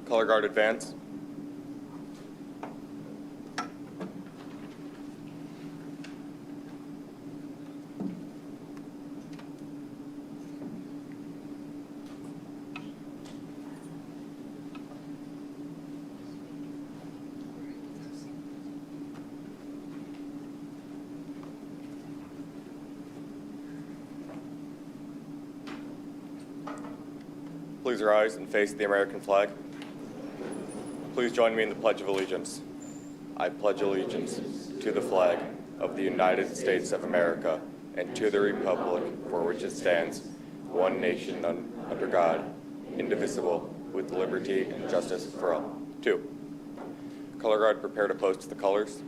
Color guard advance. Please rise and face the American flag. Please join me in the Pledge of Allegiance. I pledge allegiance to the flag of the United States of America and to the republic for which it stands, one nation under God, indivisible, with liberty and justice for all. 2. Color guard, prepare to post the colors.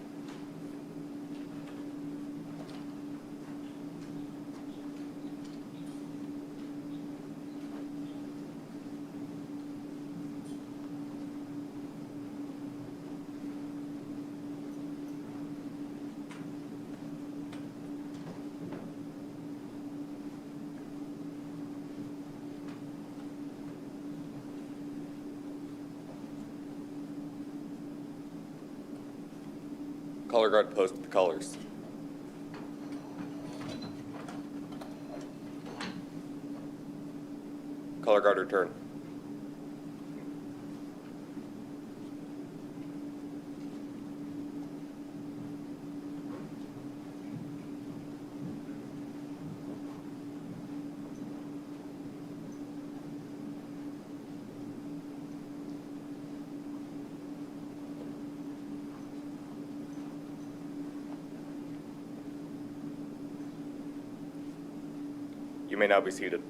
Color guard, post the colors. Color guard, return. You may now be seated.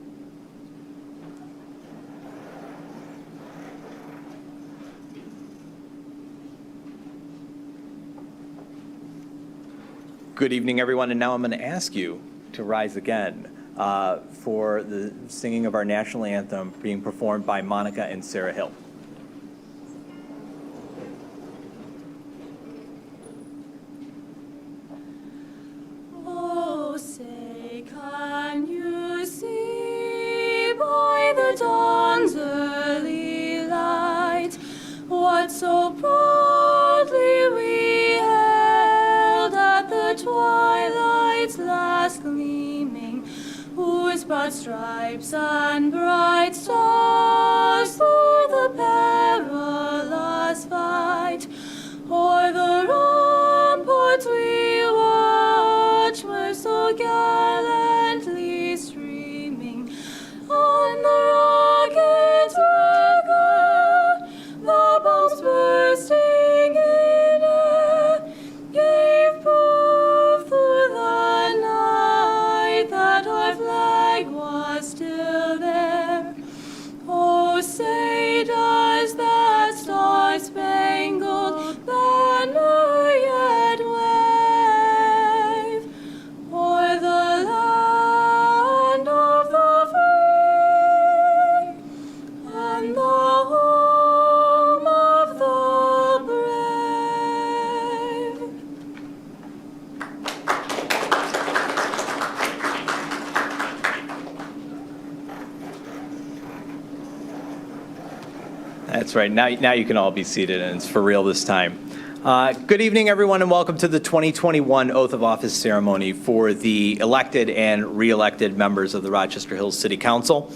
Good evening, everyone, and now I'm going to ask you to rise again for the singing of our national anthem being performed by Monica and Sarah Hill. Oh, say, can you see by the dawn's early light what so proudly we hailed at the twilight's last gleaming, whose broad stripes and bright stars through the perilous fight o'er the ramparts we watch were so gallantly streaming on the rocket's rigor, the bombs bursting in air gave proof through the night that our flag was still there. Oh, say does that star-spangled banner yet wave o'er the land of the free and the home of the brave? That's right. Now you can all be seated, and it's for real this time. Good evening, everyone, and welcome to the 2021 Oath of Office ceremony for the elected and re-elected members of the Rochester Hills City Council.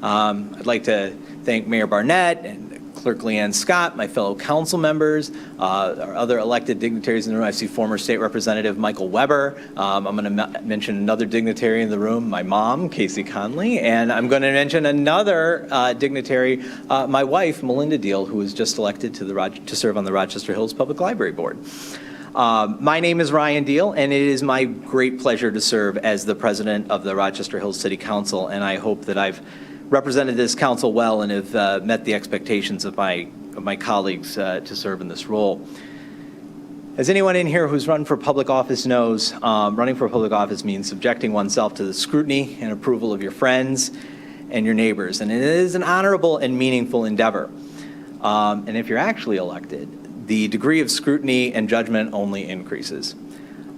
I'd like to thank Mayor Barnett and Clerk Leanne Scott, my fellow council members, our other elected dignitaries in the room. I see former State Representative Michael Weber. I'm going to mention another dignitary in the room, my mom, Casey Conley, and I'm going to mention another dignitary, my wife, Melinda Deel, who was just elected to serve on the Rochester Hills Public Library Board. My name is Ryan Deel, and it is my great pleasure to serve as the president of the Rochester Hills City Council, and I hope that I've represented this council well and have met the expectations of my colleagues to serve in this role. As anyone in here who's run for public office knows, running for public office means subjecting oneself to the scrutiny and approval of your friends and your neighbors, and it is an honorable and meaningful endeavor. And if you're actually elected, the degree of scrutiny and judgment only increases.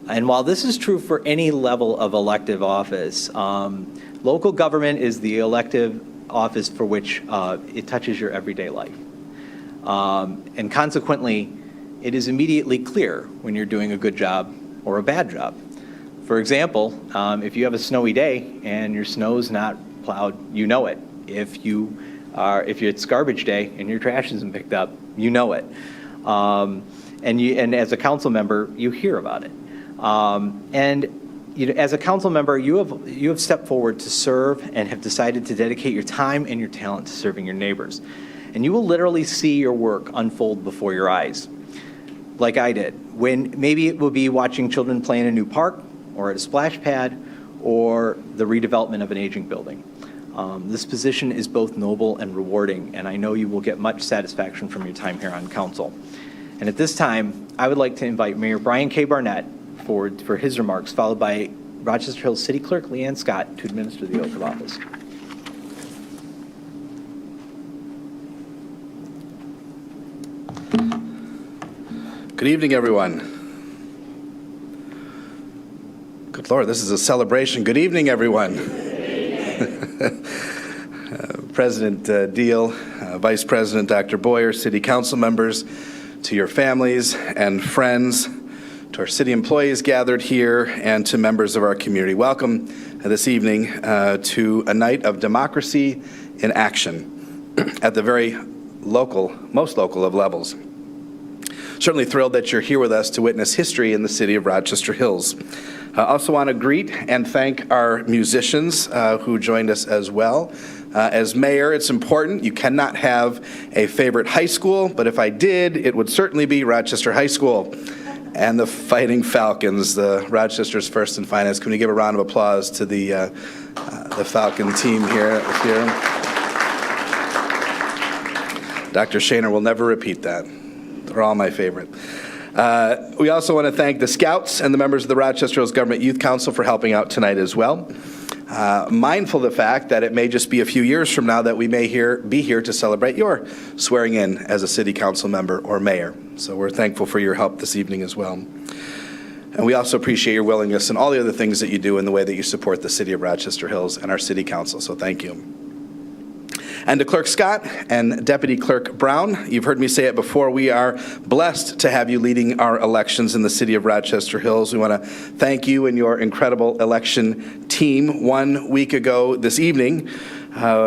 And while this is true for any level of elective office, local government is the elective office for which it touches your everyday life. And consequently, it is immediately clear when you're doing a good job or a bad job. For example, if you have a snowy day and your snow's not plowed, you know it. If it's garbage day and your trash isn't picked up, you know it. And as a council member, you hear about it. As a council member, you have stepped forward to serve and have decided to dedicate your time and your talent to serving your neighbors. And you will literally see your work unfold before your eyes, like I did. When maybe it will be watching children play in a new park, or at a splash pad, or the redevelopment of an aging building. This position is both noble and rewarding, and I know you will get much satisfaction from your time here on council. And at this time, I would like to invite Mayor Brian K. Barnett forward for his remarks, followed by Rochester Hills City Clerk Leanne Scott to administer the oath of office. Good evening, everyone. Good Lord, this is a celebration. Good evening, everyone. President Deel, Vice President Dr. Boyer, City Council members, to your families and friends, to our city employees gathered here, and to members of our community. Welcome this evening to a night of democracy in action at the very local, most local of levels. Certainly thrilled that you're here with us to witness history in the city of Rochester Hills. I also want to greet and thank our musicians who joined us as well. As mayor, it's important. You cannot have a favorite high school, but if I did, it would certainly be Rochester High School and the Fighting Falcons, the Rochester's first and finest. Can we give a round of applause to the Falcon team here? Dr. Shaner will never repeat that. They're all my favorite. We also want to thank the Scouts and the members of the Rochester Hills Government Youth Council for helping out tonight as well. Mindful of the fact that it may just be a few years from now that we may be here to celebrate your swearing in as a city council member or mayor. So we're thankful for your help this evening as well. And we also appreciate your willingness and all the other things that you do in the way that you support the city of Rochester Hills and our city council. So thank you. And to Clerk Scott and Deputy Clerk Brown, you've heard me say it before, we are blessed to have you leading our elections in the city of Rochester Hills. We want to thank you and your incredible election team. 1 week ago this evening,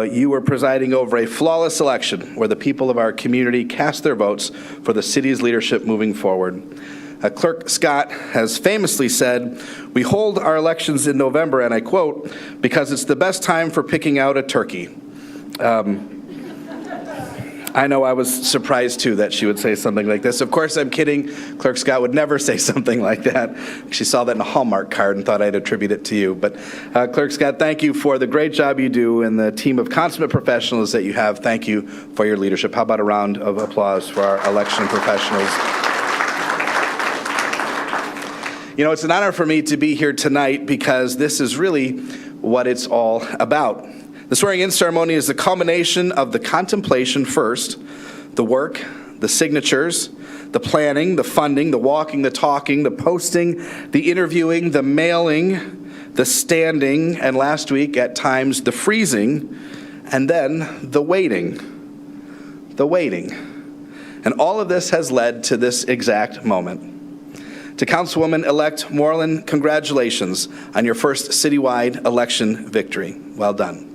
you were presiding over a flawless election where the people of our community cast their votes for the city's leadership moving forward. Clerk Scott has famously said, "We hold our elections in November," and I quote, "because it's the best time for picking out a turkey." I know I was surprised, too, that she would say something like this. Of course, I'm kidding. Clerk Scott would never say something like that. She saw that in a Hallmark card and thought I'd attribute it to you. But Clerk Scott, thank you for the great job you do and the team of consummate professionals that you have. Thank you for your leadership. How about a round of applause for our election professionals? You know, it's an honor for me to be here tonight because this is really what it's all about. The swearing-in ceremony is the culmination of the contemplation first, the work, the signatures, the planning, the funding, the walking, the talking, the posting, the interviewing, the mailing, the standing, and last week at times the freezing, and then the waiting. The waiting. And all of this has led to this exact moment. To Councilwoman-elect Morlan, congratulations on your first citywide election victory. Well done.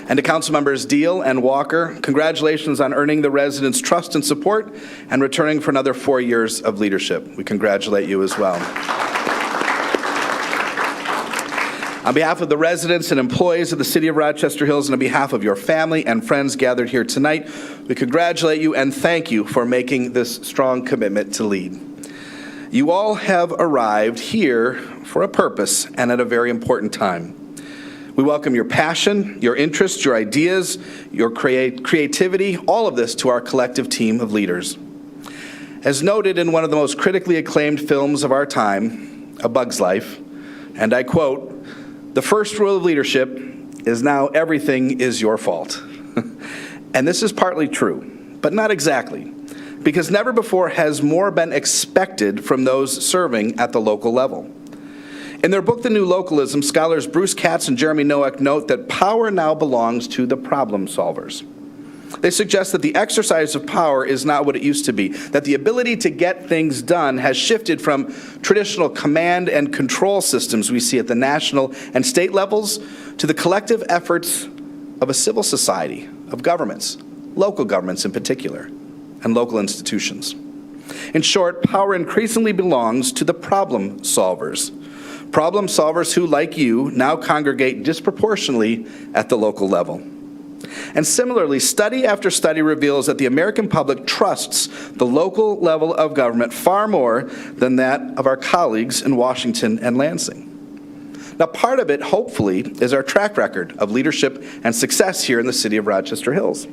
And to Council members Deel and Walker, congratulations on earning the residents' trust and support and returning for another 4 years of leadership. We congratulate you as well. On behalf of the residents and employees of the City of Rochester Hills and on behalf of your family and friends gathered here tonight, we congratulate you and thank you for making this strong commitment to lead. You all have arrived here for a purpose and at a very important time. We welcome your passion, your interests, your ideas, your creativity, all of this to our collective team of leaders. As noted in one of the most critically acclaimed films of our time, A Bug's Life, and I quote, "The first rule of leadership is now everything is your fault." And this is partly true, but not exactly, because never before has more been expected from those serving at the local level. In their book, The New Localism, scholars Bruce Katz and Jeremy Nowak note that power now belongs to the problem solvers. They suggest that the exercise of power is not what it used to be, that the ability to get things done has shifted from traditional command and control systems we see at the national and state levels to the collective efforts of a civil society, of governments, local governments in particular, and local institutions. In short, power increasingly belongs to the problem solvers. Problem solvers who, like you, now congregate disproportionately at the local level. And similarly, study after study reveals that the American public trusts the local level of government far more than that of our colleagues in Washington and Lansing. Now, part of it, hopefully, is our track record of leadership and success here in the city of Rochester Hills.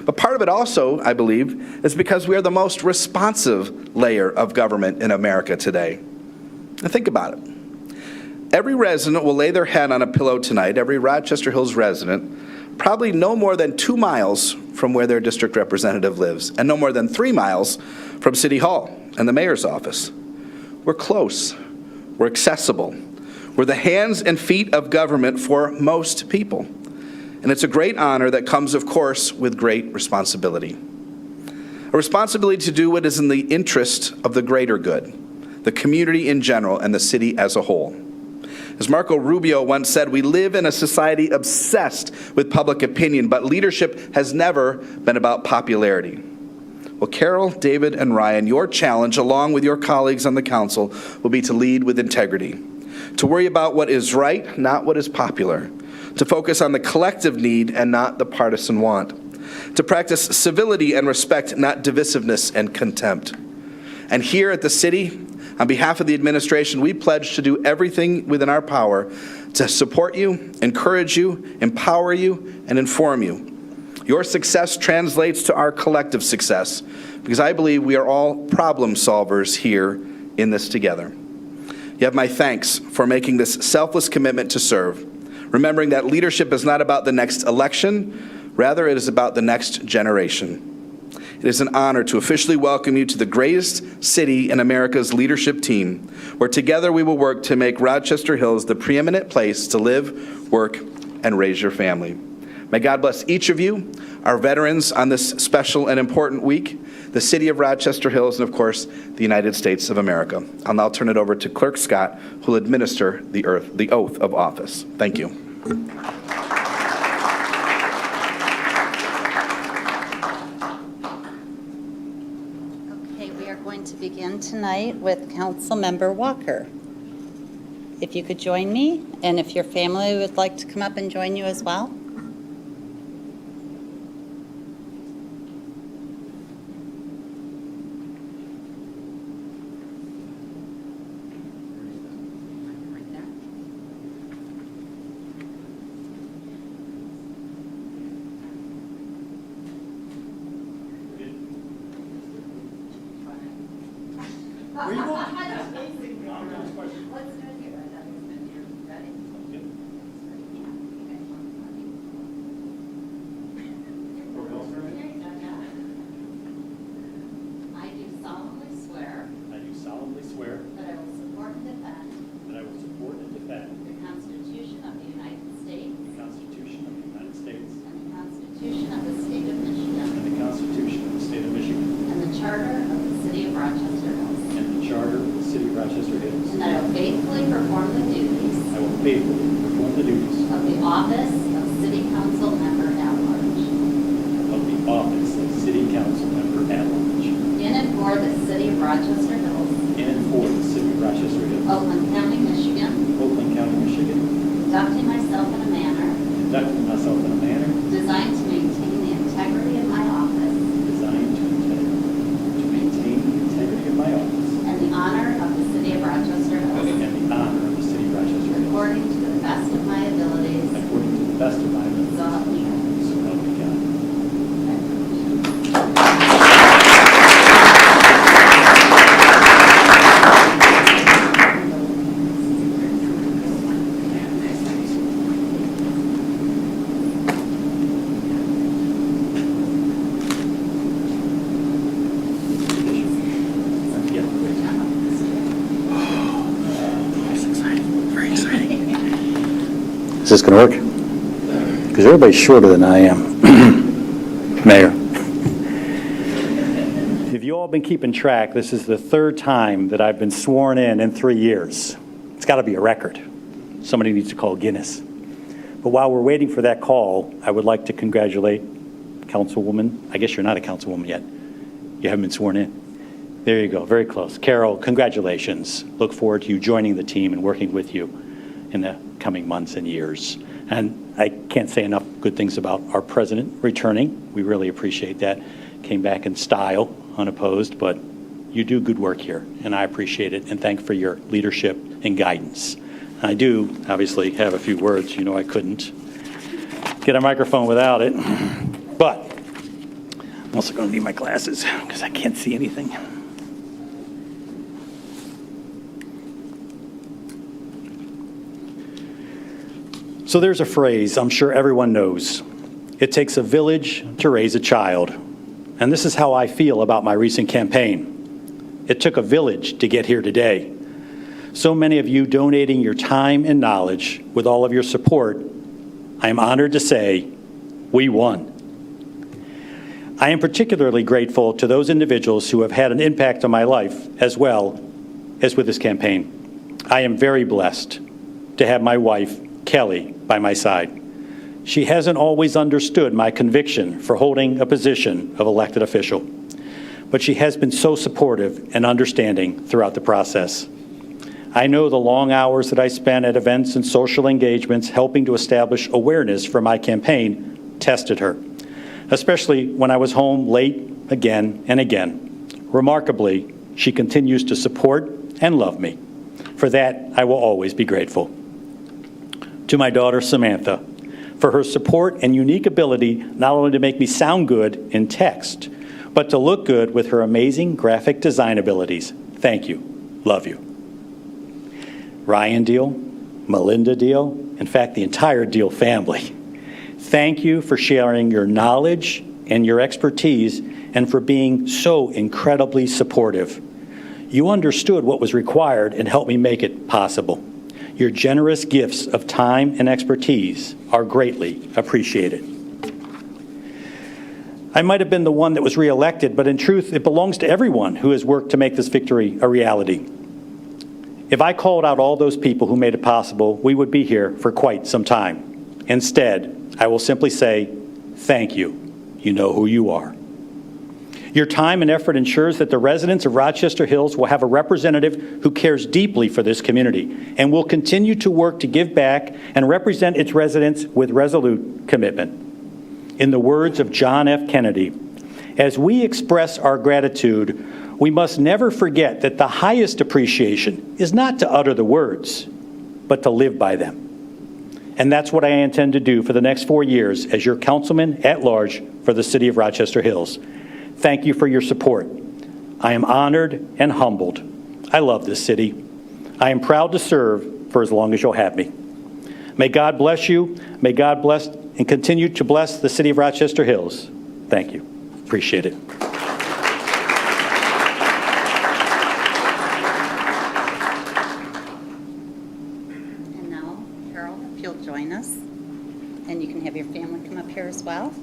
But part of it also, I believe, is because we are the most responsive layer of government in America today. Now, think about it. Every resident will lay their head on a pillow tonight, every Rochester Hills resident, probably no more than 2 miles from where their district representative lives, and no more than 3 miles from City Hall and the mayor's office. We're close. We're accessible. We're the hands and feet of government for most people. And it's a great honor that comes, of course, with great responsibility. A responsibility to do what is in the interest of the greater good, the community in general, and the city as a whole. As Marco Rubio once said, we live in a society obsessed with public opinion, but leadership has never been about popularity. Well, Carol, David, and Ryan, your challenge, along with your colleagues on the council, will be to lead with integrity, to worry about what is right, not what is popular, to focus on the collective need and not the partisan want, to practice civility and respect, not divisiveness and contempt. And here at the city, on behalf of the administration, we pledge to do everything within our power to support you, encourage you, empower you, and inform you. Your success translates to our collective success, because I believe we are all problem solvers here in this together. You have my thanks for making this selfless commitment to serve, remembering that leadership is not about the next election, rather it is about the next generation. It is an honor to officially welcome you to the greatest city in America's leadership team, where together we will work to make Rochester Hills the preeminent place to live, work, and raise your family. May God bless each of you, our veterans on this special and important week, the city of Rochester Hills, and of course, the United States of America. I'll now turn it over to Clerk Scott, who will administer the oath of office. Thank you. To begin tonight with Councilmember Walker. If you could join me, and if your family would like to come up and join you as well. Oakland County, Michigan. Conducting myself in a manner. Designed to maintain the integrity of my office. And the honor of the city of Rochester Hills. According to the best of my abilities. So help me God. Exciting. Is this going to work? Because everybody's shorter than I am. Mayor. If you all been keeping track, this is the third time that I've been sworn in 3 years. It's got to be a record. Somebody needs to call Guinness. But while we're waiting for that call, I would like to congratulate Councilwoman. I guess you're not a councilwoman yet. You haven't been sworn in. There you go, very close. Carol, congratulations. Look forward to you joining the team and working with you in the coming months and years. And I can't say enough good things about our president returning. We really appreciate that. Came back in style, unopposed, but you do good work here, and I appreciate it, and thank you for your leadership and guidance. I do, obviously, have a few words. You know I couldn't get a microphone without it, but I'm also going to need my glasses because I can't see anything. So there's a phrase I'm sure everyone knows. It takes a village to raise a child. And this is how I feel about my recent campaign. It took a village to get here today. So many of you donating your time and knowledge with all of your support, I am honored to say, we won. I am particularly grateful to those individuals who have had an impact on my life as well as with this campaign. I am very blessed to have my wife, Kelly, by my side. She hasn't always understood my conviction for holding a position of elected official, but she has been so supportive and understanding throughout the process. I know the long hours that I spent at events and social engagements helping to establish awareness for my campaign tested her, especially when I was home late again and again. Remarkably, she continues to support and love me. For that, I will always be grateful. To my daughter, Samantha, for her support and unique ability not only to make me sound good in text, but to look good with her amazing graphic design abilities. Thank you. Love you. Ryan Deel, Melinda Deel, in fact, the entire Deel family. Thank you for sharing your knowledge and your expertise and for being so incredibly supportive. You understood what was required and helped me make it possible. Your generous gifts of time and expertise are greatly appreciated. I might have been the one that was reelected, but in truth, it belongs to everyone who has worked to make this victory a reality. If I called out all those people who made it possible, we would be here for quite some time. Instead, I will simply say, thank you. You know who you are. Your time and effort ensures that the residents of Rochester Hills will have a representative who cares deeply for this community and will continue to work to give back and represent its residents with resolute commitment. In the words of John F. Kennedy, as we express our gratitude, we must never forget that the highest appreciation is not to utter the words, but to live by them. And that's what I intend to do for the next 4 years as your councilman at large for the city of Rochester Hills. Thank you for your support. I am honored and humbled. I love this city. I am proud to serve for as long as you'll have me. May God bless you. May God bless and continue to bless the city of Rochester Hills. Thank you. Appreciate it. And now, Carol, if you'll join us, and you can have your family come up here as well.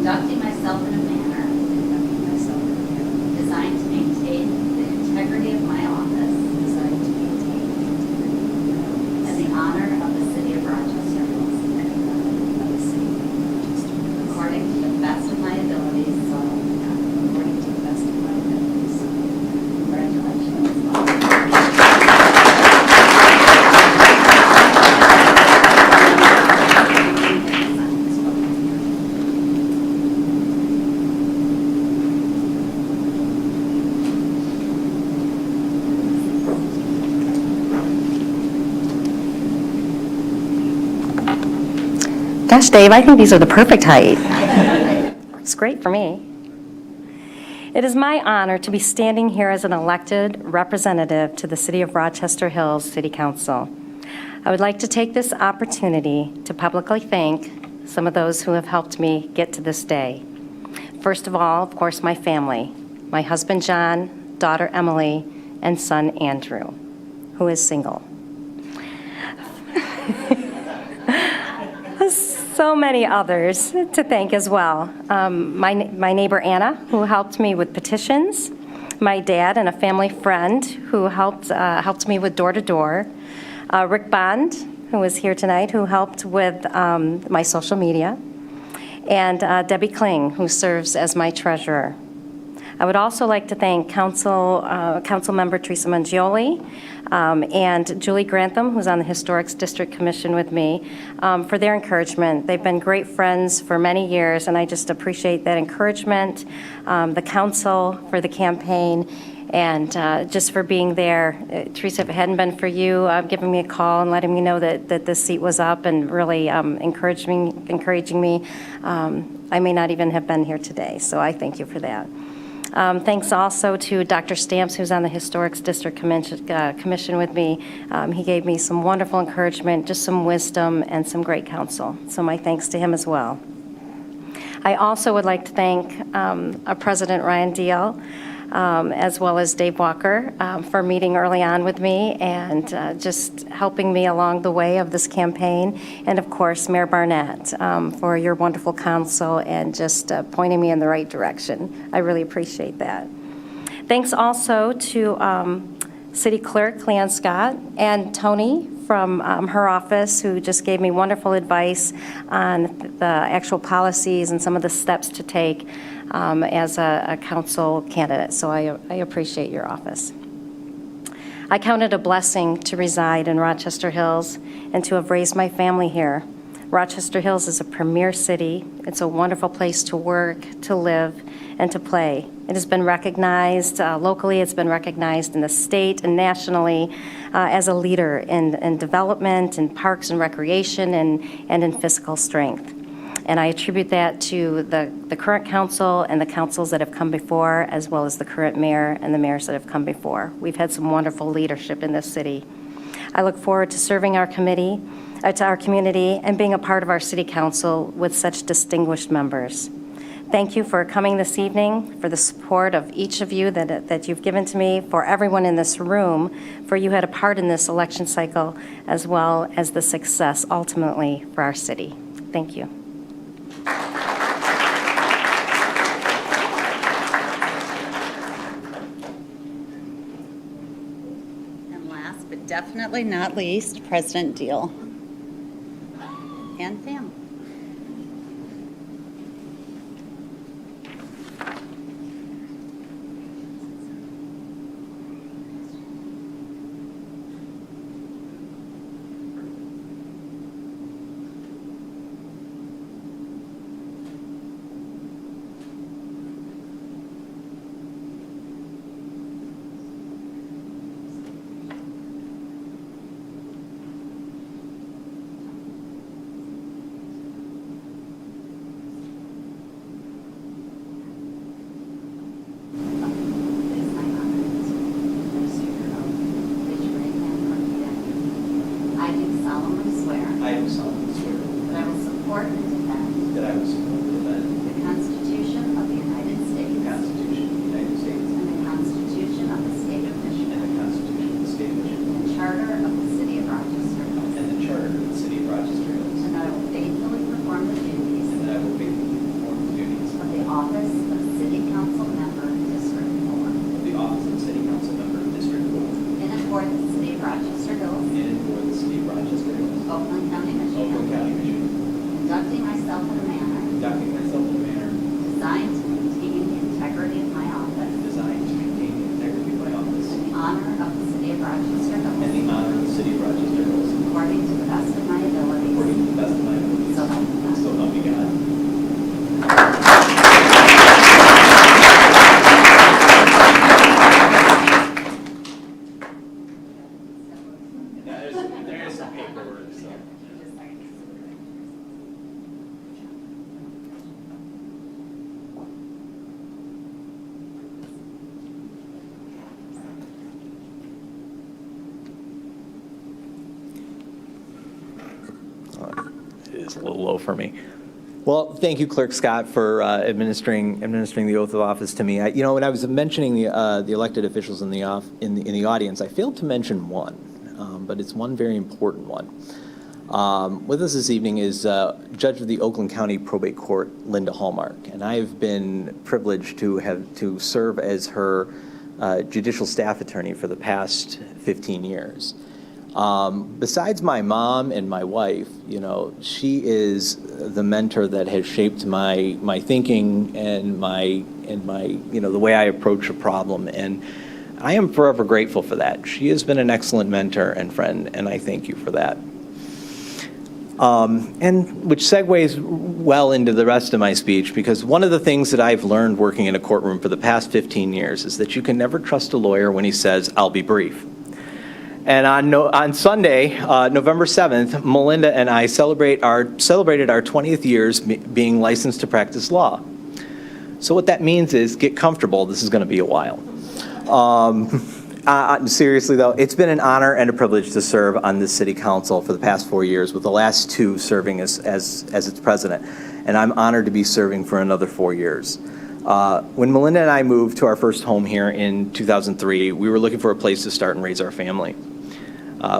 Conducting myself in a manner designed to gosh, Dave, I think these are the perfect height. It's great for me. It is my honor to be standing here as an elected representative to the City of Rochester Hills City Council. I would like to take this opportunity to publicly thank some of those who have helped me get to this day. First of all, of course, my family, my husband John, daughter Emily, and son Andrew, who is single. So many others to thank as well. My neighbor Anna, who helped me with petitions, my dad and a family friend who helped me with door-to-door, Rick Bond, who is here tonight, who helped with my social media, and Debbie Kling, who serves as my treasurer. I would also like to thank Council Member Theresa Mangioli and Julie Grantham, who's on the Historic District Commission with me, for their encouragement. They've been great friends for many years, and I just appreciate that encouragement, the council for the campaign, and just for being there. Theresa, if it hadn't been for you giving me a call and letting me know that the seat was up and really encouraging me, I may not even have been here today, so I thank you for that. Thanks also to Dr. Stamps, who's on the Historic District Commission with me. He gave me some wonderful encouragement, just some wisdom, and some great counsel. So my thanks to him as well. I also would like to thank our President Ryan Deel, as well as Dave Walker, for meeting early on with me and just helping me along the way of this campaign. And of course, Mayor Barnett, for your wonderful counsel and just pointing me in the right direction. I really appreciate that. Thanks also to City Clerk Leanne Scott and Tony from her office, who just gave me wonderful advice on the actual policies and some of the steps to take as a council candidate. So I appreciate your office. I count it a blessing to reside in Rochester Hills and to have raised my family here. Rochester Hills is a premier city. It's a wonderful place to work, to live, and to play. It has been recognized locally, it's been recognized in the state and nationally as a leader in development, in parks and recreation, and in fiscal strength. And I attribute that to the current council and the councils that have come before, as well as the current mayor and the mayors that have come before. We've had some wonderful leadership in this city. I look forward to serving our community and being a part of our city council with such distinguished members. Thank you for coming this evening, for the support of each of you that you've given to me, for everyone in this room, for you had a part in this election cycle, as well as the success ultimately for our city. Thank you. And last but definitely not least, President Deel and family. Oakland County, Michigan. Conducting myself in a manner designed to maintain the integrity of my office. And the honor of the City of Rochester Hills. According to the best of my abilities. So help me God. So help me God. There is some paperwork, so. It's a little low for me. Well, thank you, Clerk Scott, for administering the oath of office to me. When I was mentioning the elected officials in the audience, I failed to mention one, but it's one very important one. With us this evening is Judge of the Oakland County Probate Court, Linda Hallmark, and I have been privileged to serve as her judicial staff attorney for the past 15 years. Besides my mom and my wife, she is the mentor that has shaped my thinking and my the way I approach a problem, and I am forever grateful for that. She has been an excellent mentor and friend, and I thank you for that. And which segues well into the rest of my speech, because one of the things that I've learned working in a courtroom for the past 15 years is that you can never trust a lawyer when he says, "I'll be brief." And on Sunday, November 7th, Melinda and I celebrated our 20th years being licensed to practice law. So what that means is get comfortable. This is going to be a while. Seriously, though, it's been an honor and a privilege to serve on this city council for the past 4 years, with the last 2 serving as its president. And I'm honored to be serving for another 4 years. When Melinda and I moved to our first home here in 2003, we were looking for a place to start and raise our family.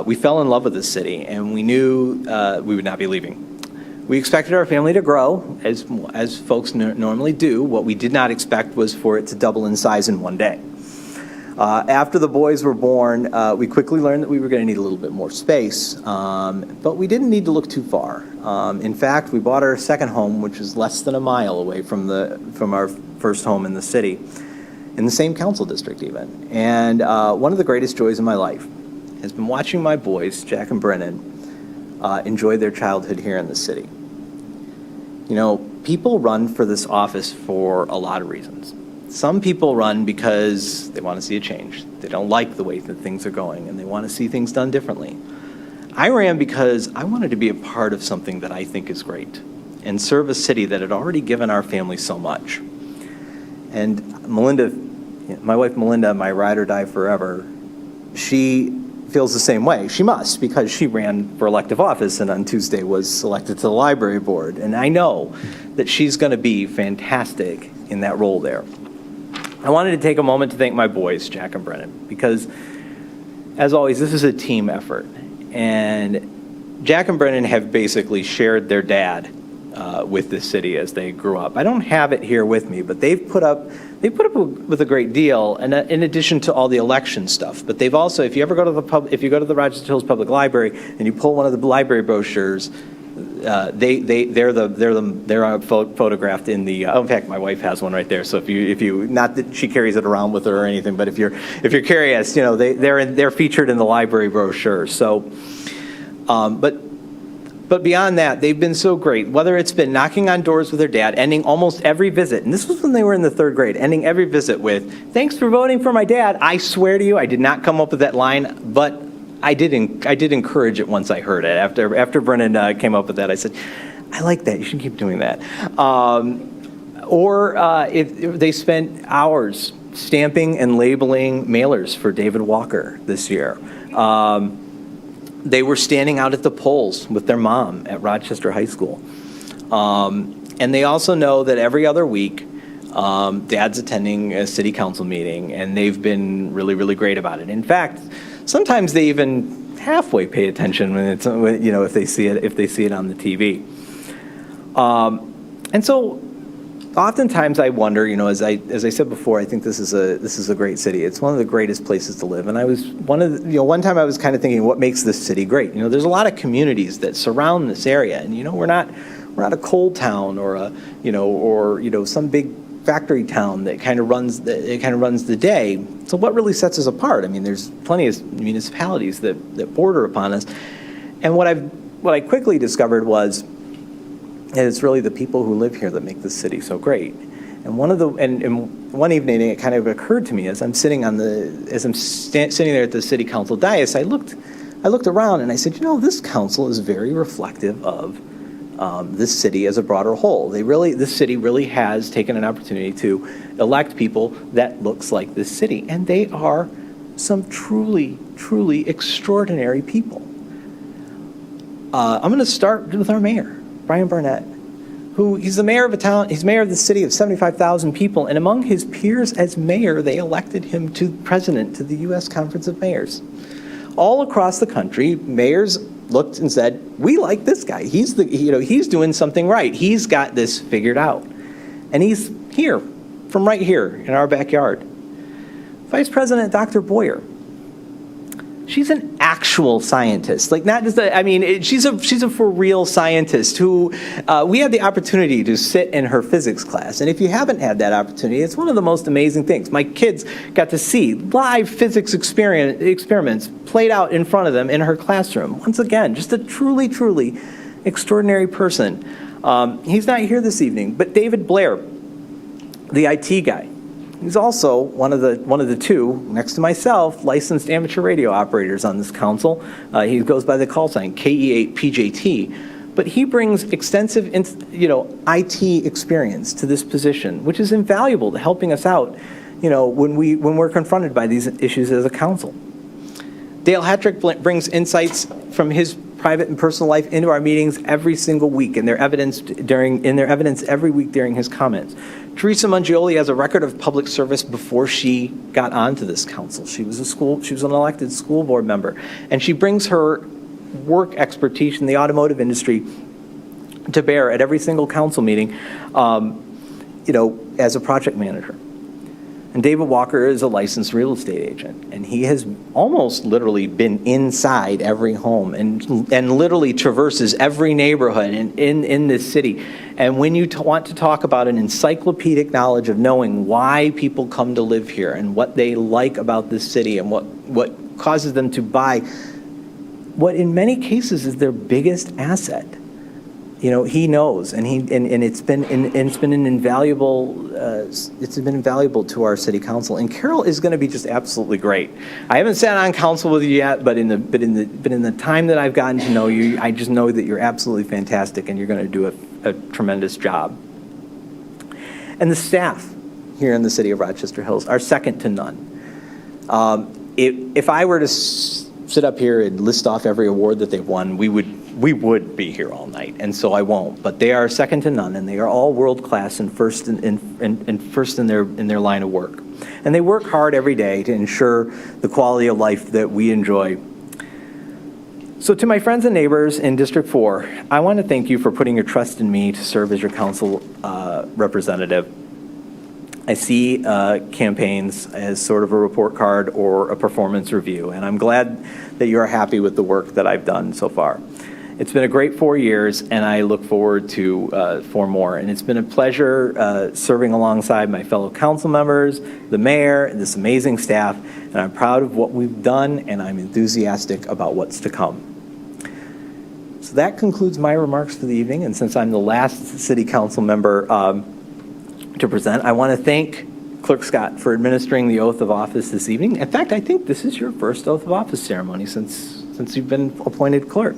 We fell in love with this city, and we knew we would not be leaving. We expected our family to grow, as folks normally do. What we did not expect was for it to double in size in one day. After the boys were born, we quickly learned that we were going to need a little bit more space, but we didn't need to look too far. In fact, we bought our second home, which is less than a mile away from our first home in the city, in the same council district even. And one of the greatest joys of my life has been watching my boys, Jack and Brennan, enjoy their childhood here in the city. People run for this office for a lot of reasons. Some people run because they want to see a change. They don't like the way that things are going, and they want to see things done differently. I ran because I wanted to be a part of something that I think is great and serve a city that had already given our family so much. And Melinda, my wife Melinda, my ride or die forever, she feels the same way. She must, because she ran for elective office and on Tuesday was elected to the library board. And I know that she's going to be fantastic in that role there. I wanted to take a moment to thank my boys, Jack and Brennan, because, as always, this is a team effort. And Jack and Brennan have basically shared their dad with this city as they grew up. I don't have it here with me, but they've put up with a great deal, and in addition to all the election stuff. But they've also, if you go to the Rochester Hills Public Library and you pull one of the library brochures, they're photographed in the. In fact, my wife has one right there. So if you not that she carries it around with her or anything, but if you're curious, they're featured in the library brochure. So, but beyond that, they've been so great. Whether it's been knocking on doors with their dad, ending almost every visit, and this was when they were in the 3rd grade, ending every visit with, "Thanks for voting for my dad. I swear to you, I did not come up with that line, but I did encourage it once I heard it. After Brennan came up with that, I said, I like that. You should keep doing that. If they spent hours stamping and labeling mailers for David Walker this year. They were standing out at the polls with their mom at Rochester High School. And they also know that every other week, Dad's attending a city council meeting, and they've been really, really great about it. In fact, sometimes they even halfway pay attention when it's, if they see it on the TV. And so, oftentimes I wonder, as I said before, I think this is a great city. It's one of the greatest places to live. And I was one time I was kind of thinking, what makes this city great? There's a lot of communities that surround this area, and we're not a coal town or some big factory town that kind of runs the day. So what really sets us apart? I mean, there's plenty of municipalities that border upon us, and what I quickly discovered was that it's really the people who live here that make this city so great. And one evening it kind of occurred to me as I'm sitting sitting there at the city council dais, I looked around and I said, this council is very reflective of this city as a broader whole. This city really has taken an opportunity to elect people that looks like this city, and they are some truly, truly extraordinary people. I'm going to start with our mayor. Brian Barnett, who he's the mayor of a town, he's mayor of the city of 75,000 people, and among his peers as mayor, they elected him to president to the U.S. Conference of Mayors. All across the country, mayors looked and said, we like this guy. He's doing something right. He's got this figured out. And he's here, from right here in our backyard. Vice President Dr. Boyer. She's an actual scientist, like not just she's a for real scientist who we had the opportunity to sit in her physics class. And if you haven't had that opportunity, it's one of the most amazing things. My kids got to see live physics experiments played out in front of them in her classroom. Once again, just a truly, truly extraordinary person. He's not here this evening, but David Blair, the IT guy. He's also one of the two, next to myself, licensed amateur radio operators on this council. He goes by the call sign KE8PJT. But he brings extensive, IT experience to this position, which is invaluable to helping us out, when we're confronted by these issues as a council. Dale Hattrick brings insights from his private and personal life into our meetings every single week, and their evidence every week during his comments. Theresa Mangioli has a record of public service before she got onto this council. She was an elected school board member, and she brings her work expertise in the automotive industry to bear at every single council meeting, as a project manager. And David Walker is a licensed real estate agent, and he has almost literally been inside every home and literally traverses every neighborhood in this city. And when you want to talk about an encyclopedic knowledge of knowing why people come to live here and what they like about this city and what causes them to buy what in many cases is their biggest asset, he knows, and it's been invaluable to our city council. And Carol is going to be just absolutely great. I haven't sat on council with you yet, but in the time that I've gotten to know you, I just know that you're absolutely fantastic, and you're going to do a tremendous job. And the staff here in the city of Rochester Hills are second to none. If I were to sit up here and list off every award that they've won, we would be here all night, and so I won't. But they are second to none, and they are all world class and first in their line of work. And they work hard every day to ensure the quality of life that we enjoy. So to my friends and neighbors in District 4, I want to thank you for putting your trust in me to serve as your council representative. I see campaigns as sort of a report card or a performance review, and I'm glad that you are happy with the work that I've done so far. It's been a great 4 years, and I look forward to 4 more. And it's been a pleasure serving alongside my fellow council members, the mayor, and this amazing staff, and I'm proud of what we've done, and I'm enthusiastic about what's to come. So that concludes my remarks for the evening, and since I'm the last city council member to present, I want to thank Clerk Scott for administering the oath of office this evening. In fact, I think this is your first oath of office ceremony since you've been appointed clerk.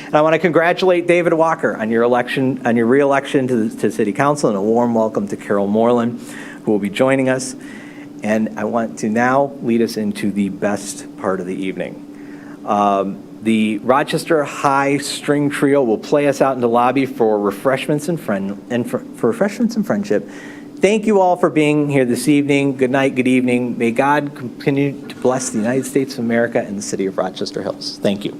And I want to congratulate David Walker on your re-election to City Council, and a warm welcome to Carol Morlan, who will be joining us. And I want to now lead us into the best part of the evening. The Rochester High String Trio will play us out in the lobby for refreshments and friendship. Thank you all for being here this evening. Good night, good evening. May God continue to bless the United States of America and the city of Rochester Hills. Thank you.